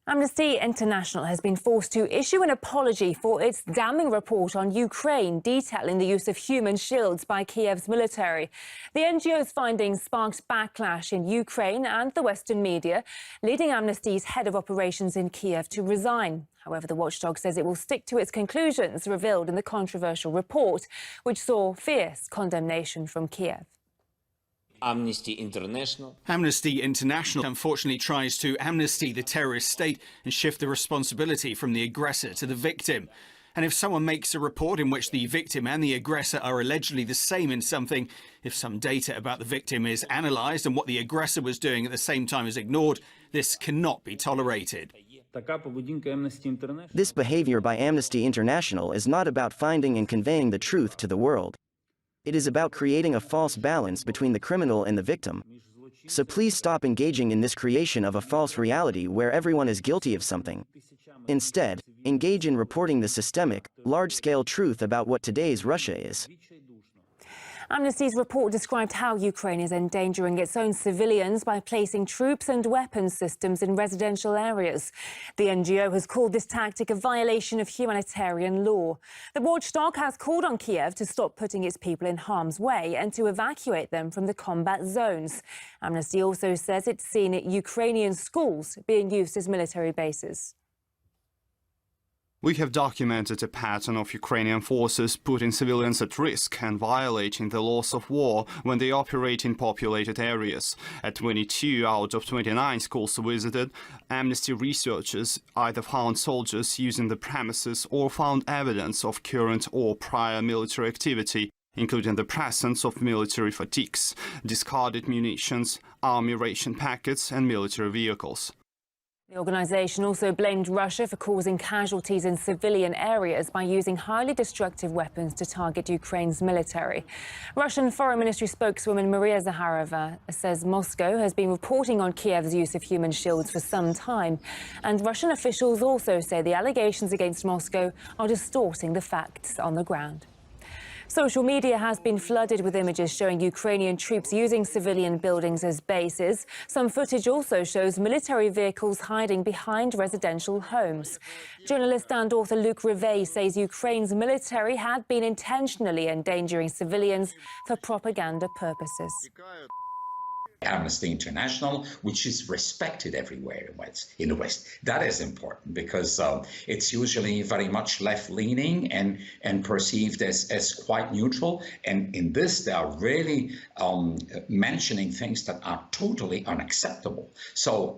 Amnesty International has been forced to issue an apology for its damning report on Ukraine, detailing the use of human shields by Kiev's military. The NGO's findings sparked backlash in Ukraine and the Western media, leading Amnesty's head of operations in Kiev to resign. However, the watchdog says it will stick to its conclusions revealed in the controversial report, which saw fierce condemnation from Kiev. Amnesty International unfortunately tries to amnesty the terrorist state and shift the responsibility from the aggressor to the victim. And if someone makes a report in which the victim and the aggressor are allegedly the same in something, if some data about the victim is analysed and what the aggressor was doing at the same time is ignored, this cannot be tolerated. This behavior by Amnesty International is not about finding and conveying the truth to the world. It is about creating a false balance between the criminal and the victim. So please stop engaging in this creation of a false reality where everyone is guilty of something. Instead, engage in reporting the systemic, large-scale truth about what today's Russia is. Amnesty's report described how Ukraine is endangering its own civilians by placing troops and weapons systems in residential areas. The NGO has called this tactic a violation of humanitarian law. The watchdog has called on Kiev to stop putting its people in harm's way and to evacuate them from the combat zones. Amnesty also says it's seen Ukrainian schools being used as military bases. We have documented a pattern of Ukrainian forces putting civilians at risk and violating the laws of war when they operate in populated areas. At 22 out of 29 schools visited, Amnesty researchers either found soldiers using the premises or found evidence of current or prior military activity, including the presence of military fatigues, discarded munitions, army ration packets, and military vehicles. The organisation also blamed Russia for causing casualties in civilian areas by using highly destructive weapons to target Ukraine's military. Russian Foreign Ministry spokeswoman Maria Zakharova says Moscow has been reporting on Kiev's use of human shields for some time, and Russian officials also say the allegations against Moscow are distorting the facts on the ground. Social media has been flooded with images showing Ukrainian troops using civilian buildings as bases. Some footage also shows military vehicles hiding behind residential homes. Journalist and author Luc Rivet says Ukraine's military had been intentionally endangering civilians for propaganda purposes. Amnesty International, which is respected everywhere in the West. That is important because it's usually very much left-leaning and perceived as quite neutral. And in this, they are really mentioning things that are totally unacceptable. So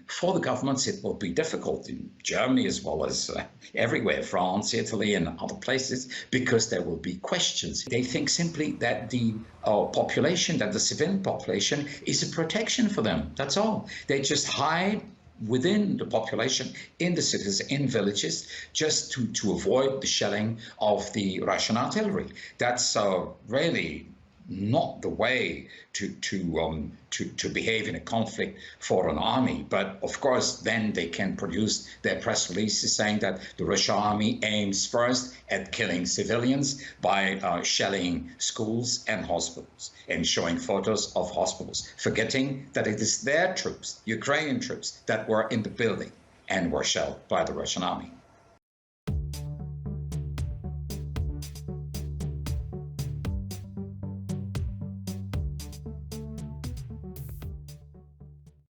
for the governments, it will be difficult in Germany as well as everywhere, France, Italy, and other places, because there will be questions. They think simply that the population, that the civilian population is a protection for them. That's all. They just hide within the population, in the cities, in villages, just to avoid the shelling of the Russian artillery. That's really not the way to behave in a conflict for an army. But of course, then they can produce their press releases saying that the Russian army aims first at killing civilians by shelling schools and hospitals and showing photos of hospitals, forgetting that it is their troops, Ukrainian troops, that were in the building and were shelled by the Russian army.